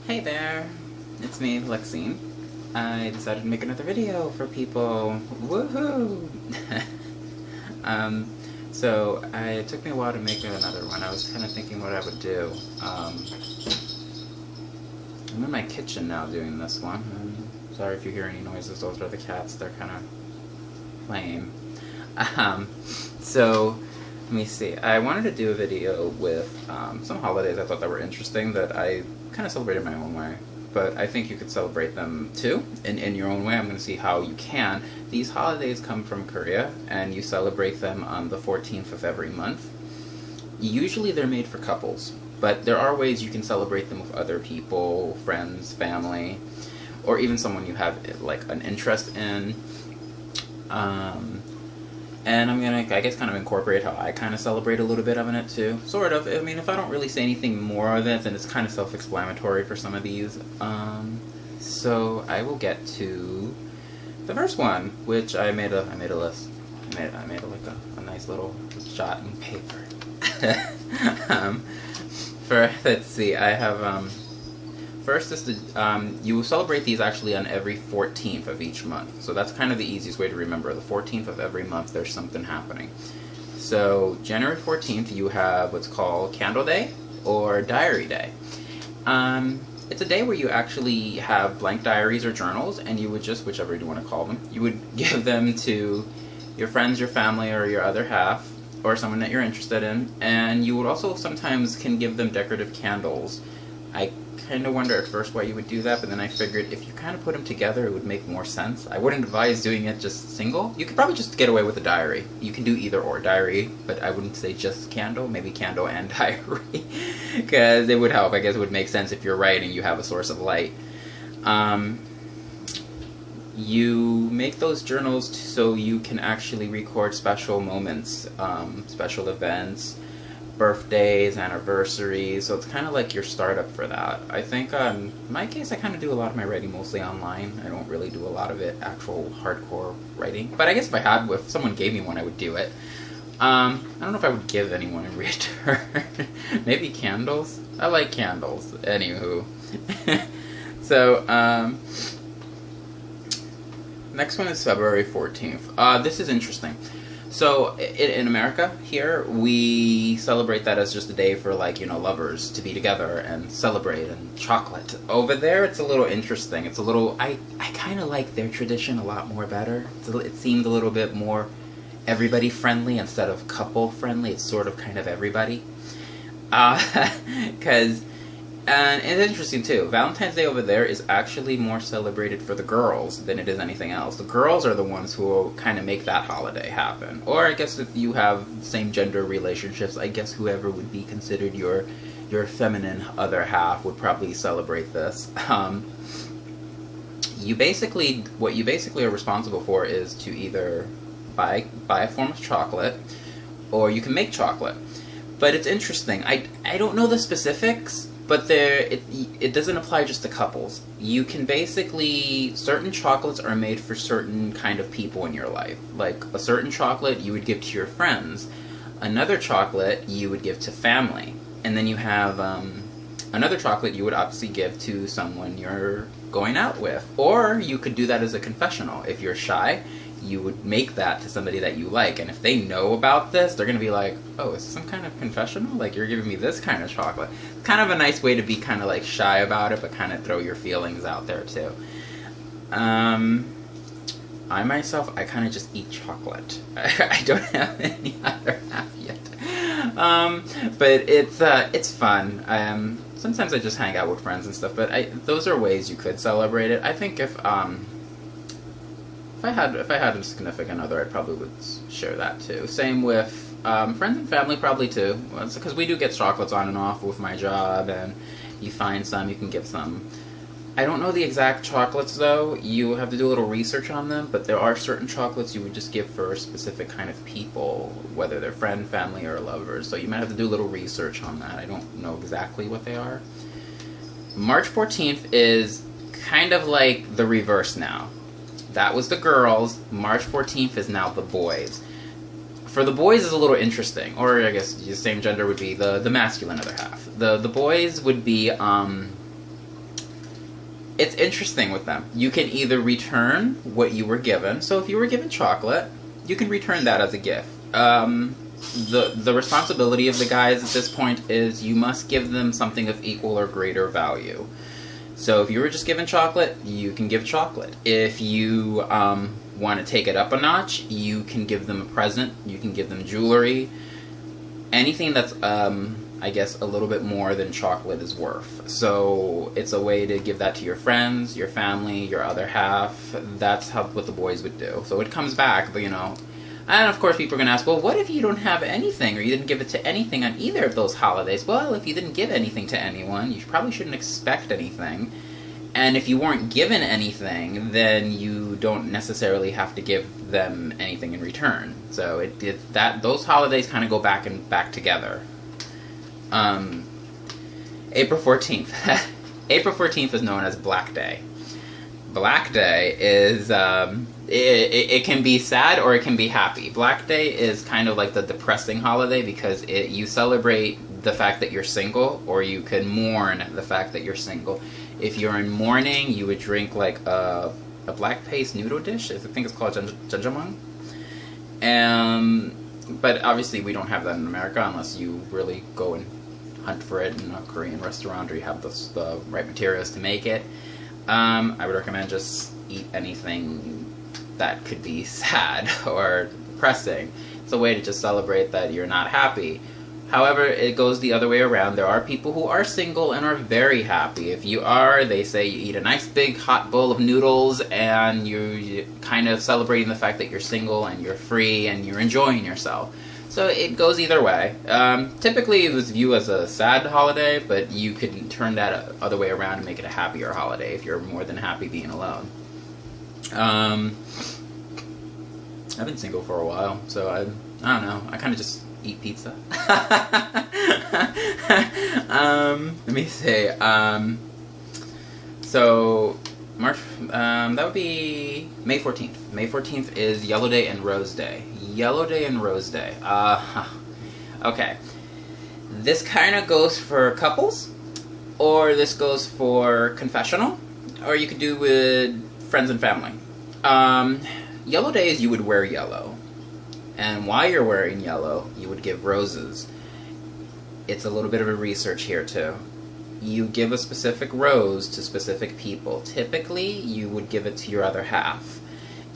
Hey there, it's me, Lexine. I decided to make another video for people. Woohoo! So it took me a while to make another one. I was kind of thinking what I would do. I'm in my kitchen now doing this one. Sorry if you hear any noises, those are the cats, they're kind of playing. So, let me see. I wanted to do a video with some holidays I thought that were interesting that I kind of celebrated my own way. But I think you could celebrate them too, in your own way. I'm going to see how you can. These holidays come from Korea, and you celebrate them on the 14th of every month. Usually they're made for couples, but there are ways you can celebrate them with other people, friends, family, or even someone you have like an interest in. And I'm gonna, I guess, kind of incorporate how I kind of celebrate a little bit of it too. Sort of. I mean, if I don't really say anything more of it, then it's kind of self-explanatory for some of these. So I will get to the first one, which I made a list. I made like a nice little jot in paper. Let's see, I have first is you will celebrate these actually on every 14th of each month. So that's kind of the easiest way to remember. The 14th of every month there's something happening. So January 14th you have what's called Candle Day or Diary Day. It's a day where you actually have blank diaries or journals, and you would just, whichever you want to call them, you would give them to your friends, your family, or your other half, or someone that you're interested in, and you would also sometimes can give them decorative candles. I kind of wonder at first why you would do that, but then I figured if you kind of put them together it would make more sense. I wouldn't advise doing it just single. You could probably just get away with a diary. You can do either or, diary, but I wouldn't say just candle, maybe candle and diary, because it would help. I guess it would make sense if you're writing, you have a source of light. You make those journals so you can actually record special moments, special events, birthdays, anniversaries, so it's kind of like your startup for that. I think in my case I kind of do a lot of my writing mostly online. I don't really do a lot of it actual hardcore writing, but I guess if someone gave me one I would do it. I don't know if I would give anyone in return. Maybe candles? I like candles. Anywho. So, next one is February 14th. This is interesting. So, in America, here, we celebrate that as just a day for, like, lovers to be together and celebrate and chocolate. Over there, it's a little interesting. It's a little, I kind of like their tradition a lot more better. It seemed a little bit more everybody-friendly instead of couple-friendly. It's sort of kind of everybody. And it's interesting too, Valentine's Day over there is actually more celebrated for the girls than it is anything else. The girls are the ones who will kind of make that holiday happen. Or I guess if you have same gender relationships, I guess whoever would be considered your feminine other half would probably celebrate this. What you basically are responsible for is to either buy a form of chocolate, or you can make chocolate. But it's interesting, I don't know the specifics, but it doesn't apply just to couples. You can basically, certain chocolates are made for certain kind of people in your life. Like a certain chocolate you would give to your friends, another chocolate you would give to family, and then you have another chocolate you would obviously give to someone you're going out with. Or you could do that as a confessional. If you're shy, you would make that to somebody that you like, and if they know about this, they're gonna be like, oh, is this some kind of confessional? Like, you're giving me this kind of chocolate. It's kind of a nice way to be kind of like shy about it, but kind of throw your feelings out there too. I myself, I kind of just eat chocolate. I don't have any other half yet. But it's fun. Sometimes I just hang out with friends and stuff, but those are ways you could celebrate it. I think if I had a significant other, I probably would share that too. Same with friends and family, probably too. Because we do get chocolates on and off with my job, and you find some, you can give some. I don't know the exact chocolates though. You have to do a little research on them, but there are certain chocolates you would just give for a specific kind of people, whether they're friend, family, or lovers. So you might have to do a little research on that. I don't know exactly what they are. March 14th is kind of like the reverse now. That was the girls. March 14th is now the boys. For the boys is a little interesting, or I guess the same gender would be the masculine other half. The boys would be it's interesting with them. You can either return what you were given. So if you were given chocolate, you can return that as a gift. The responsibility of the guys at this point is you must give them something of equal or greater value. So if you were just given chocolate, you can give chocolate. If you want to take it up a notch, you can give them a present. You can give them jewelry. Anything that's, I guess, a little bit more than chocolate is worth. So it's a way to give that to your friends, your family, your other half. That's what the boys would do. So it comes back, you know. And of course people are going to ask, well, what if you don't have anything, or you didn't give it to anything on either of those holidays? Well, if you didn't give anything to anyone, you probably shouldn't expect anything. And if you weren't given anything, then you don't necessarily have to give them anything in return. So those holidays kind of go back together. April 14th. April 14th is known as Black Day. Black Day is, it can be sad or it can be happy. Black Day is kind of like the depressing holiday because you celebrate the fact that you're single, or you can mourn the fact that you're single. If you're in mourning, you would drink like a black paste noodle dish. I think it's called jjajangmyeon. But obviously we don't have that in America unless you really go and hunt for it in a Korean restaurant or you have the right materials to make it. I would recommend just eat anything that could be sad or depressing. It's a way to just celebrate that you're not happy. However, it goes the other way around. There are people who are single and are very happy. If you are, they say you eat a nice big hot bowl of noodles and you're kind of celebrating the fact that you're single and you're free and you're enjoying yourself. So it goes either way. Typically it was viewed as a sad holiday, but you could turn that other way around and make it a happier holiday if you're more than happy being alone. I've been single for a while, so I don't know. I kind of just eat pizza. Let me see. So March, that would be May 14th. May 14th is Yellow Day and Rose Day. Yellow Day and Rose Day. Okay. This kind of goes for couples, or this goes for confessional, or you could do with friends and family. Yellow Day is you would wear yellow. And while you're wearing yellow, you would give roses. It's a little bit of a research here too. You give a specific rose to specific people. Typically, you would give it to your other half.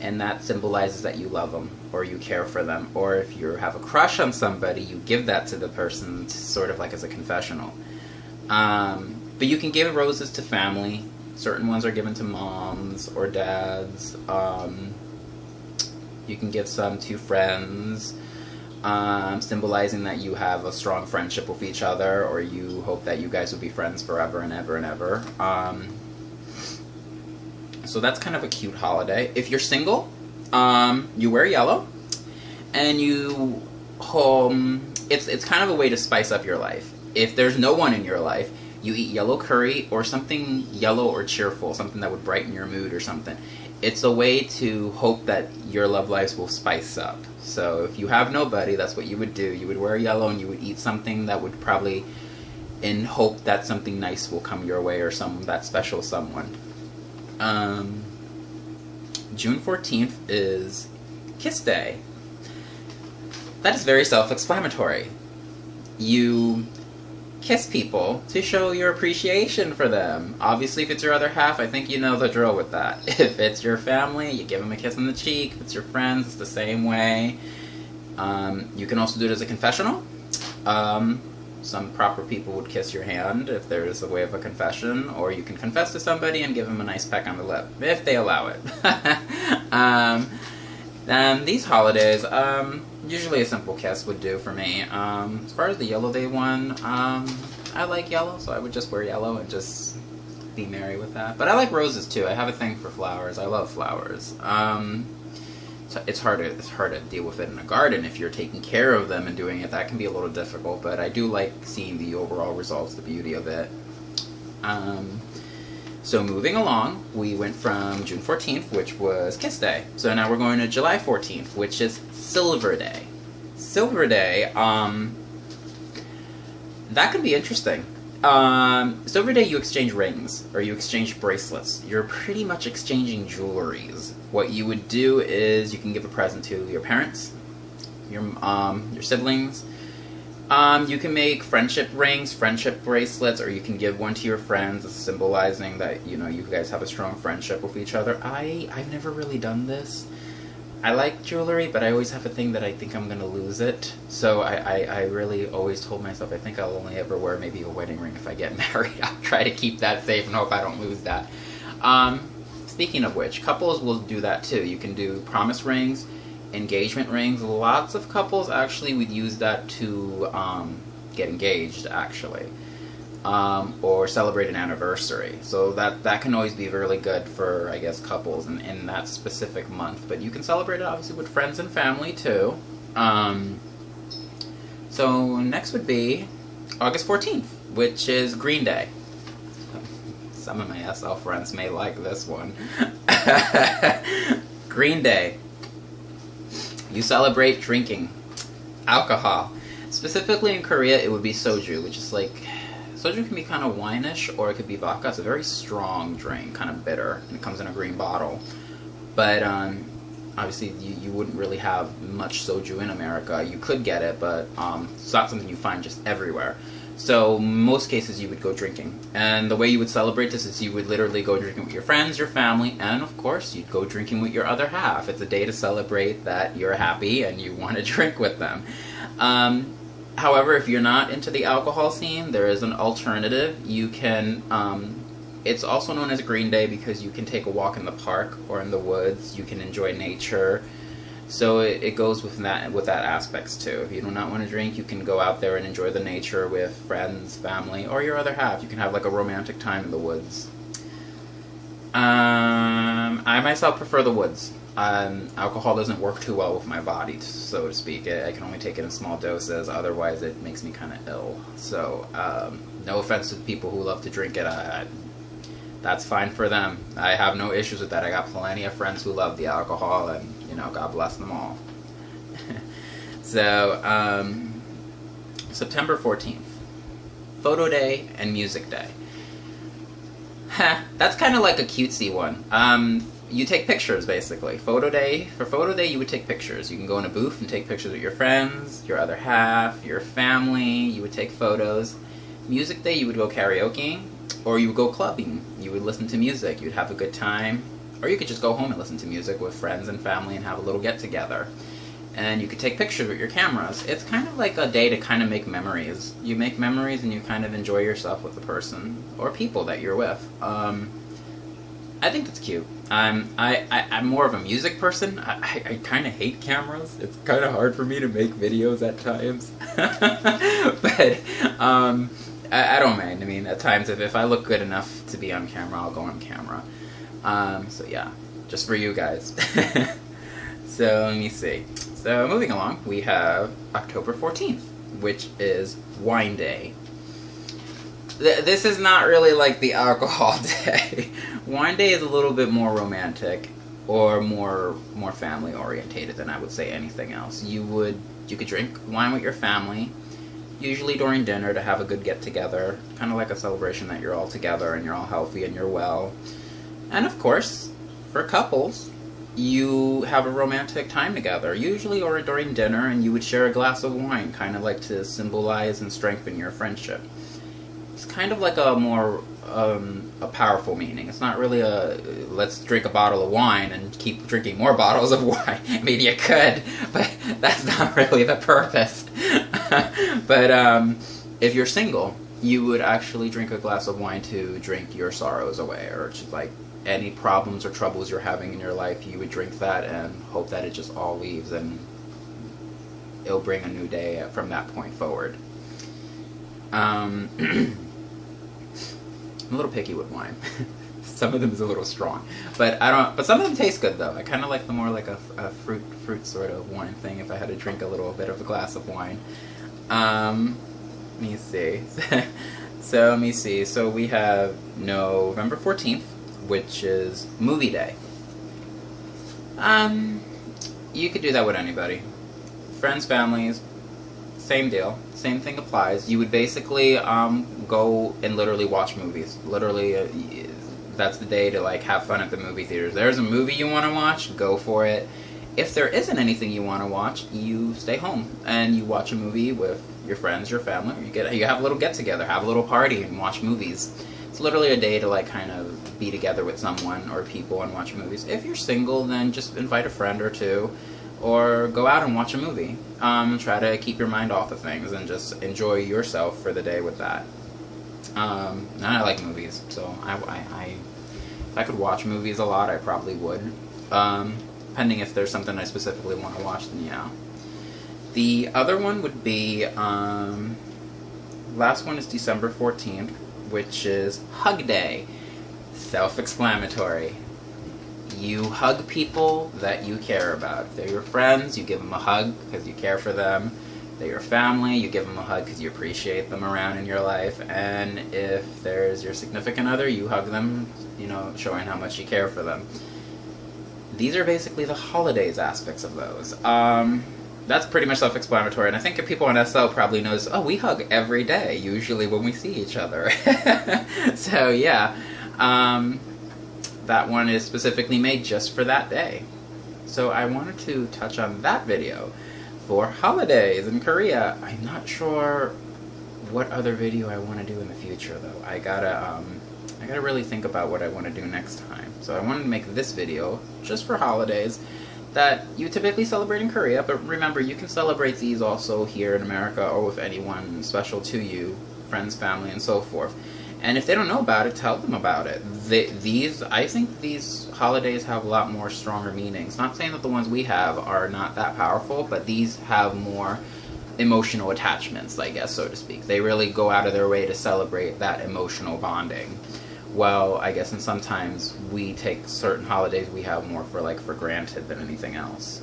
And that symbolizes that you love them, or you care for them. Or if you have a crush on somebody, you give that to the person, sort of like as a confessional. But you can give roses to family. Certain ones are given to moms or dads. You can give some to friends, symbolizing that you have a strong friendship with each other, or you hope that you guys will be friends forever and ever and ever. So that's kind of a cute holiday. If you're single, you wear yellow, and it's kind of a way to spice up your life. If there's no one in your life, you eat yellow curry or something yellow or cheerful, something that would brighten your mood or something. It's a way to hope that your love lives will spice up. So if you have nobody, that's what you would do. You would wear yellow and you would eat something that would probably, in hope that something nice will come your way or that special someone. June 14th is Kiss Day. That is very self-explanatory. You kiss people to show your appreciation for them. Obviously, if it's your other half, I think you know the drill with that. If it's your family, you give them a kiss on the cheek. If it's your friends, it's the same way. You can also do it as a confessional. Some proper people would kiss your hand if there is a way of a confession, or you can confess to somebody and give them a nice peck on the lip, if they allow it. These holidays, usually a simple kiss would do for me. As far as the Yellow Day one, I like yellow, so I would just wear yellow and just be merry with that. But I like roses too. I have a thing for flowers. I love flowers. So it's hard to deal with it in a garden. If you're taking care of them and doing it, that can be a little difficult, but I do like seeing the overall results, the beauty of it. So moving along, we went from June 14th, which was Kiss Day. So now we're going to July 14th, which is Silver Day. Silver Day, that could be interesting. So every day you exchange rings, or you exchange bracelets. You're pretty much exchanging jewelries. What you would do is you can give a present to your parents, your siblings. You can make friendship rings, friendship bracelets, or you can give one to your friends, symbolizing that, you know, you guys have a strong friendship with each other. I've never really done this. I like jewelry, but I always have a thing that I think I'm going to lose it. So I really always told myself I think I'll only ever wear maybe a wedding ring if I get married. I'll try to keep that safe and hope I don't lose that. Speaking of which, couples will do that too. You can do promise rings, engagement rings. Lots of couples actually would use that to get engaged, actually. Or celebrate an anniversary. So that can always be really good for, I guess, couples in that specific month. But you can celebrate it obviously with friends and family too. So next would be August 14th, which is Green Day. Some of my SL friends may like this one. Green Day. You celebrate drinking alcohol. Specifically in Korea, it would be soju, which is like... Soju can be kind of wine-ish, or it could be vodka. It's a very strong drink, kind of bitter, and it comes in a green bottle. But obviously, you wouldn't really have much soju in America. You could get it, but it's not something you find just everywhere. So most cases, you would go drinking. And the way you would celebrate this is you would literally go drinking with your friends, your family, and of course, you'd go drinking with your other half. It's a day to celebrate that you're happy and you want to drink with them. However, if you're not into the alcohol scene, there is an alternative. You can, it's also known as Green Day because you can take a walk in the park or in the woods. You can enjoy nature. So it goes with that aspects too. If you do not want to drink, you can go out there and enjoy the nature with friends, family, or your other half. You can have like a romantic time in the woods. I myself prefer the woods. Alcohol doesn't work too well with my body, so to speak. I can only take it in small doses, otherwise it makes me kind of ill. So, no offense to people who love to drink it, that's fine for them. I have no issues with that. I got plenty of friends who love the alcohol, and, you know, God bless them all. So, September 14th, Photo Day and Music Day. That's kind of like a cutesy one. You take pictures, basically. For Photo Day, you would take pictures. You can go in a booth and take pictures with your friends, your other half, your family. You would take photos. Music Day, you would go karaoke, or you would go clubbing. You would listen to music. You would have a good time. Or you could just go home and listen to music with friends and family and have a little get-together. And you could take pictures with your cameras. It's kind of like a day to kind of make memories. You make memories and you kind of enjoy yourself with the person or people that you're with. I think that's cute. I'm more of a music person. I kind of hate cameras. It's kind of hard for me to make videos at times. But I don't mind. I mean, at times if I look good enough to be on camera, I'll go on camera. So yeah, just for you guys. So let me see. So moving along, we have October 14th, which is Wine Day. This is not really like the alcohol day. Wine Day is a little bit more romantic, or more family orientated than I would say anything else. You could drink wine with your family, usually during dinner, to have a good get together, kind of like a celebration that you're all together and you're all healthy and you're well. And of course, for couples, you have a romantic time together, usually or during dinner, and you would share a glass of wine, kind of like to symbolize and strengthen your friendship. It's kind of like a more a powerful meaning. It's not really a let's drink a bottle of wine and keep drinking more bottles of wine. I mean, you could, but that's not really the purpose. But if you're single, you would actually drink a glass of wine to drink your sorrows away, or just like any problems or troubles you're having in your life. You would drink that and hope that it just all leaves and it'll bring a new day from that point forward. I'm a little picky with wine. Some of them is a little strong, but but some of them taste good though. I kind of like the more like a fruit sort of wine thing. If I had to drink a little bit of a glass of wine, let me see. So let me see. So we have November 14th, which is Movie Day. You could do that with anybody, friends, families. Same deal. Same thing applies. You would basically go go and literally watch movies. Literally, that's the day to like have fun at the movie theaters. There's a movie you want to watch, go for it. If there isn't anything you want to watch, you stay home and you watch a movie with your friends, your family. You have a little get together, have a little party, and watch movies. It's literally a day to like kind of be together with someone or people and watch movies. If you're single, then just invite a friend or two, or go out and watch a movie. Try to keep your mind off of things and just enjoy yourself for the day with that. And I like movies, so if I could watch movies a lot, I probably would. Depending if there's something I specifically want to watch, then yeah. The other one would be, last one is December 14th, which is Hug Day. Self-explanatory. You hug people that you care about. If they're your friends, you give them a hug because you care for them. If they're your family, you give them a hug because you appreciate them around in your life. And if there's your significant other, you hug them, you know, showing how much you care for them. These are basically the holidays aspects of those. That's pretty much self-explanatory, and I think people on SL probably knows, oh, we hug every day, usually when we see each other. So, yeah. That one is specifically made just for that day. So I wanted to touch on that video for holidays in Korea. I'm not sure what other video I want to do in the future, though. I gotta really think about what I want to do next time. So I wanted to make this video just for holidays that you typically celebrate in Korea, but remember, you can celebrate these also here in America or with anyone special to you, friends, family, and so forth. And if they don't know about it, tell them about it. I think these holidays have a lot more stronger meanings. Not saying that the ones we have are not that powerful, but these have more emotional attachments, I guess, so to speak. They really go out of their way to celebrate that emotional bonding. Well, I guess, and sometimes we take certain holidays we have more for granted than anything else.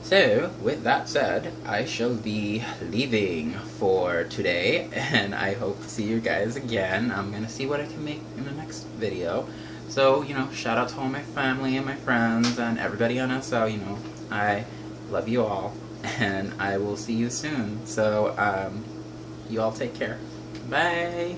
So, with that said, I shall be leaving for today, and I hope to see you guys again. I'm gonna see what I can make in the next video. So, you know, shout out to all my family and my friends and everybody on SL, you know, I love you all, and I will see you soon. So, you all take care. Bye!